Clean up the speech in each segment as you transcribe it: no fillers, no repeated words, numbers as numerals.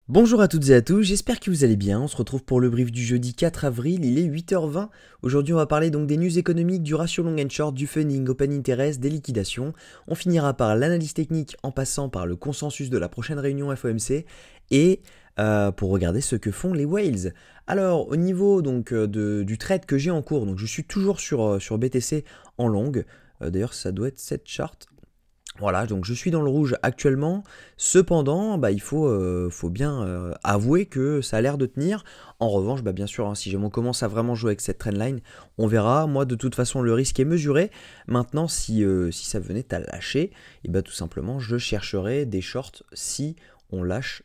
Bonjour à toutes et à tous, j'espère que vous allez bien. On se retrouve pour le brief du jeudi 4 avril, il est 8h20. Aujourd'hui on va parler donc des news économiques, du ratio long and short, du funding, open interest, des liquidations. On finira par l'analyse technique en passant par le consensus de la prochaine réunion FOMC et pour regarder ce que font les whales. Alors au niveau donc du trade que j'ai en cours, donc je suis toujours sur BTC en longue. D'ailleurs ça doit être cette charte. Voilà, donc je suis dans le rouge actuellement. Cependant, il faut bien avouer que ça a l'air de tenir. En revanche, bien sûr, hein, si on commence à vraiment jouer avec cette trendline, on verra. Moi, de toute façon, le risque est mesuré. Maintenant, si ça venait à lâcher, et tout simplement, je chercherai des shorts si on lâche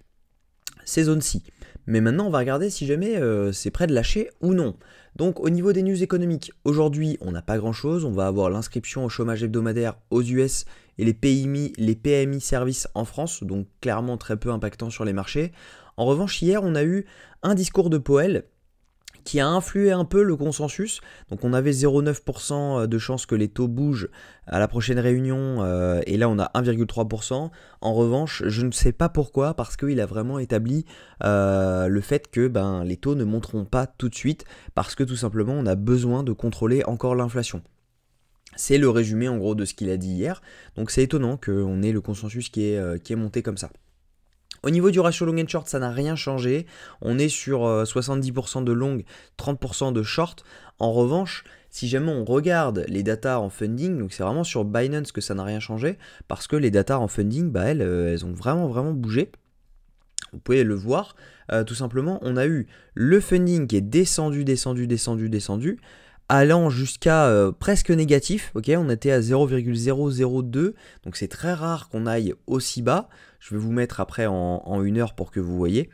ces zones-ci. Mais maintenant, on va regarder si jamais c'est prêt de lâcher ou non. Donc au niveau des news économiques, aujourd'hui on n'a pas grand chose, on va avoir l'inscription au chômage hebdomadaire aux US et les PMI services en France, donc clairement très peu impactant sur les marchés. En revanche hier on a eu un discours de Powell qui a influé un peu le consensus. Donc on avait 0,9% de chances que les taux bougent à la prochaine réunion, et là on a 1,3%. En revanche, je ne sais pas pourquoi, parce qu'il a vraiment établi le fait que les taux ne monteront pas tout de suite, parce que tout simplement on a besoin de contrôler encore l'inflation. C'est le résumé en gros de ce qu'il a dit hier, donc c'est étonnant qu'on ait le consensus qui est monté comme ça. Au niveau du ratio long and short, ça n'a rien changé. On est sur 70% de long, 30% de short. En revanche, si jamais on regarde les datas en funding, donc c'est vraiment sur Binance que ça n'a rien changé, parce que les datas en funding, elles ont vraiment bougé. Vous pouvez le voir. Tout simplement, on a eu le funding qui est descendu, allant jusqu'à presque négatif. Ok, on était à 0,002, donc c'est très rare qu'on aille aussi bas. Je vais vous mettre après en une heure pour que vous voyez.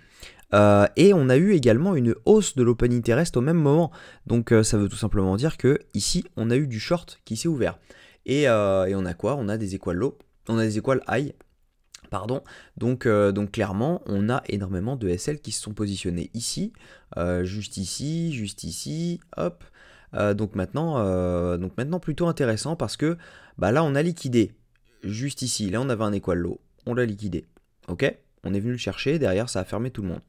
Et on a eu également une hausse de l'open interest au même moment. Donc ça veut tout simplement dire que ici on a eu du short qui s'est ouvert. Et on a quoi? On a des equal low, on a des equal high. Pardon, donc clairement on a énormément de SL qui se sont positionnés ici, juste ici, hop. Donc maintenant plutôt intéressant parce que là on a liquidé juste ici, là on avait un equal low, on l'a liquidé, ok, on est venu le chercher, derrière ça a fermé tout le monde.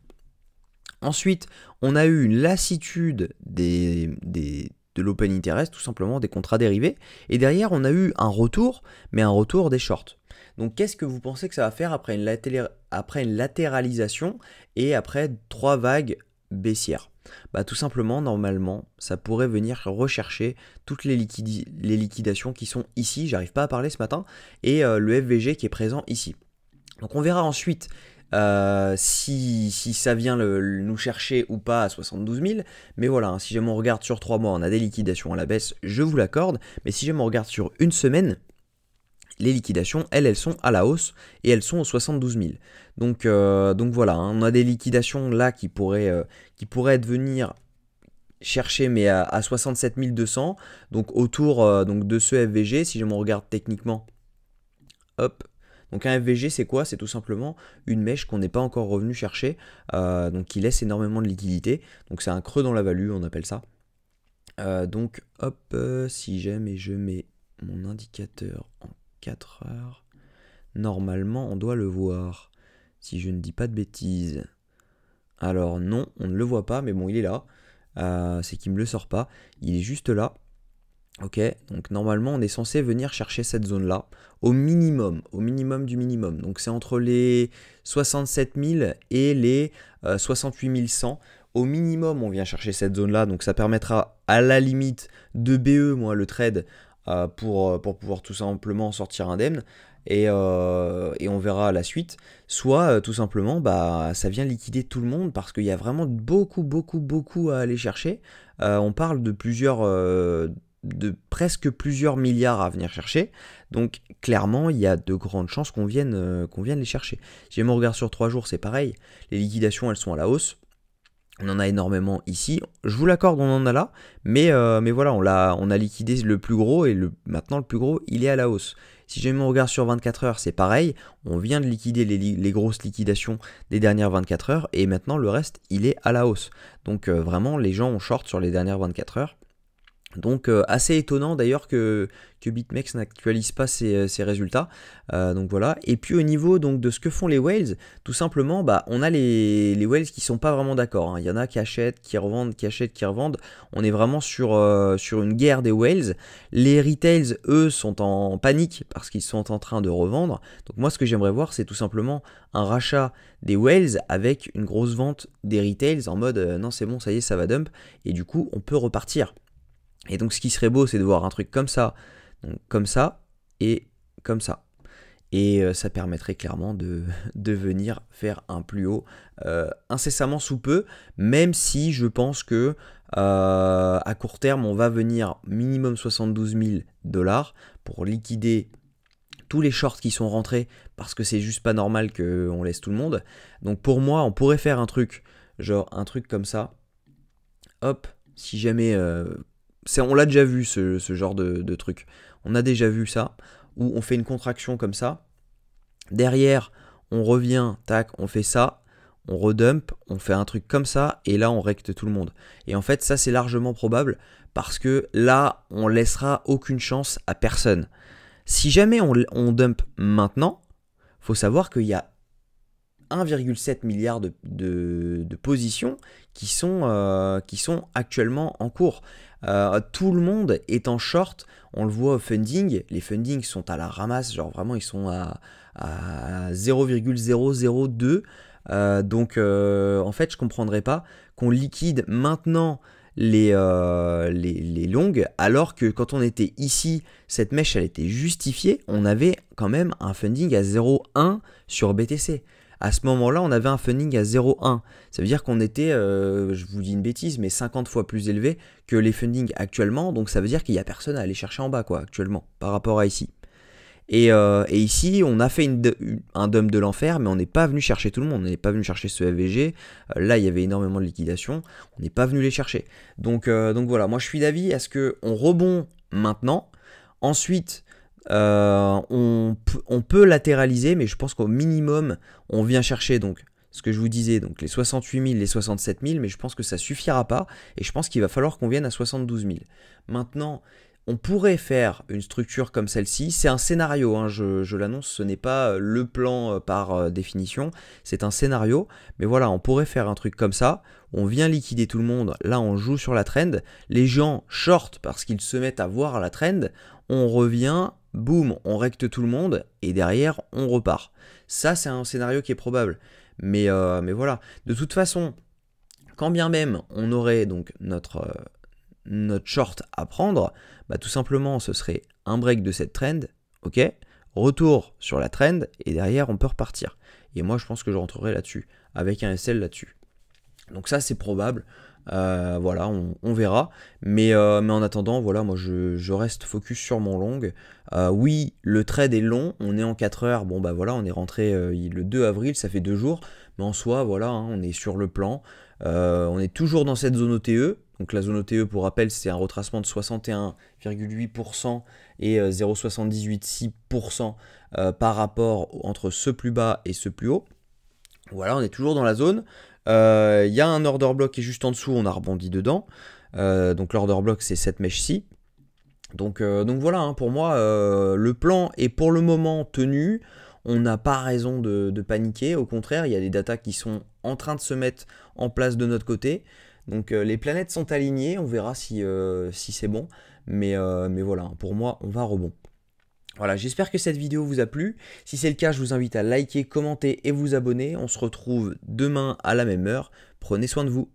Ensuite on a eu une lassitude de l'open interest, tout simplement des contrats dérivés, et derrière on a eu un retour, mais un retour des shorts. Donc qu'est-ce que vous pensez que ça va faire après une latéralisation et après 3 vagues baissières? Tout simplement, normalement, ça pourrait venir rechercher toutes les liquidations qui sont ici, j'arrive pas à parler ce matin, et le FVG qui est présent ici. Donc on verra ensuite si ça vient nous chercher ou pas à 72 000, mais voilà, hein, si jamais on regarde sur 3 mois, on a des liquidations à la baisse, je vous l'accorde, mais si jamais on regarde sur une semaine, les liquidations, elles sont à la hausse et elles sont aux 72 000. Donc voilà, hein, on a des liquidations là qui pourraient venir chercher mais à 67 200, donc autour donc de ce FVG, si je me regarde techniquement, hop. Donc un FVG c'est quoi? C'est tout simplement une mèche qu'on n'est pas encore revenu chercher, donc qui laisse énormément de liquidité, donc c'est un creux dans la value, on appelle ça. Donc hop, si jamais je mets mon indicateur en 4 heures. Normalement, on doit le voir. Si je ne dis pas de bêtises. Alors non, on ne le voit pas, mais bon, il est là. C'est qu'il ne me le sort pas. Il est juste là. Ok, donc normalement, on est censé venir chercher cette zone-là au minimum du minimum. Donc c'est entre les 67 000 et les 68 100. Au minimum, on vient chercher cette zone-là. Donc ça permettra à la limite de BE, moi, le trade, pour pouvoir tout simplement sortir indemne et on verra à la suite, soit tout simplement ça vient liquider tout le monde parce qu'il y a vraiment beaucoup à aller chercher. On parle de presque plusieurs milliards à venir chercher, donc clairement il y a de grandes chances qu'on vienne les chercher. Si on regarde sur 3 jours, c'est pareil, les liquidations elles sont à la hausse. On en a énormément ici. Je vous l'accorde, on en a là. Mais voilà, on a liquidé le plus gros et maintenant le plus gros, il est à la hausse. Si jamais on regarde sur 24 heures, c'est pareil. On vient de liquider les grosses liquidations des dernières 24 heures et maintenant le reste, il est à la hausse. Donc vraiment, les gens ont short sur les dernières 24 heures. Donc assez étonnant d'ailleurs que BitMEX n'actualise pas ses résultats. Donc voilà. Et puis au niveau donc, de ce que font les whales, tout simplement, bah, on a les whales qui sont pas vraiment d'accord. Il y en a qui achètent, qui revendent, qui achètent, qui revendent. On est vraiment sur une guerre des whales. Les retails, eux, sont en panique parce qu'ils sont en train de revendre. Donc moi, ce que j'aimerais voir, c'est tout simplement un rachat des whales avec une grosse vente des retails en mode non, c'est bon, ça y est, ça va dump. Et du coup, on peut repartir. Et donc ce qui serait beau, c'est de voir un truc donc comme ça et comme ça. Et ça permettrait clairement de venir faire un plus haut incessamment sous peu, même si je pense que à court terme, on va venir minimum 72 000 $ pour liquider tous les shorts qui sont rentrés, parce que c'est juste pas normal qu'on laisse tout le monde. Donc pour moi, on pourrait faire un truc, genre un truc comme ça. Hop, si jamais... on l'a déjà vu ce genre de truc. On a déjà vu ça, où on fait une contraction comme ça. Derrière, on revient, tac, on fait ça, on redump, on fait un truc comme ça, et là on recte tout le monde. Et en fait, ça c'est largement probable, parce que là, on laissera aucune chance à personne. Si jamais on dump maintenant, faut savoir qu'il y a 1,7 milliard de positions qui sont actuellement en cours. Tout le monde est en short, on le voit au funding, les fundings sont à la ramasse, genre vraiment ils sont à 0,002. Donc en fait je comprendrais pas qu'on liquide maintenant les longues, alors que quand on était ici, cette mèche elle était justifiée, on avait quand même un funding à 0,1 sur BTC. À ce moment-là, on avait un funding à 0,1. Ça veut dire qu'on était, je vous dis une bêtise, mais 50 fois plus élevé que les fundings actuellement. Donc ça veut dire qu'il n'y a personne à aller chercher en bas, quoi, actuellement, par rapport à ici. Et ici, on a fait un dump de l'enfer, mais on n'est pas venu chercher tout le monde. On n'est pas venu chercher ce FVG. Là, il y avait énormément de liquidation. On n'est pas venu les chercher. Donc voilà, moi je suis d'avis à ce qu'on rebond maintenant. Ensuite, on peut latéraliser, mais je pense qu'au minimum, on vient chercher donc ce que je vous disais, donc les 68 000, les 67 000, mais je pense que ça suffira pas, et je pense qu'il va falloir qu'on vienne à 72 000. Maintenant, on pourrait faire une structure comme celle-ci, c'est un scénario, hein, je l'annonce, ce n'est pas le plan par définition, c'est un scénario, mais voilà, on pourrait faire un truc comme ça, on vient liquider tout le monde, là on joue sur la trend, les gens short parce qu'ils se mettent à voir la trend, on revient, boum, on recte tout le monde, et derrière on repart. Ça c'est un scénario qui est probable, mais voilà, de toute façon, quand bien même on aurait donc notre short à prendre, bah tout simplement ce serait un break de cette trend, ok, retour sur la trend, et derrière on peut repartir. Et moi je pense que je rentrerai là-dessus, avec un SL là-dessus. Donc ça c'est probable, voilà, on verra. Mais en attendant, voilà, moi je reste focus sur mon long. Oui, le trade est long, on est en 4 heures, bon bah voilà, on est rentré le 2 avril, ça fait 2 jours, mais en soi, voilà, hein, on est sur le plan. On est toujours dans cette zone OTE. Donc la zone OTE, pour rappel, c'est un retracement de 61,8% et 0,786% par rapport entre ce plus bas et ce plus haut. Voilà, on est toujours dans la zone. Il y a un order block qui est juste en dessous, on a rebondi dedans. Donc l'order block, c'est cette mèche-ci. Donc voilà, hein, pour moi, le plan est pour le moment tenu. On n'a pas raison de paniquer. Au contraire, il y a des datas qui sont en train de se mettre en place de notre côté. Donc les planètes sont alignées, on verra si c'est bon. Mais voilà, pour moi, on va rebond. Voilà, j'espère que cette vidéo vous a plu. Si c'est le cas, je vous invite à liker, commenter et vous abonner. On se retrouve demain à la même heure. Prenez soin de vous.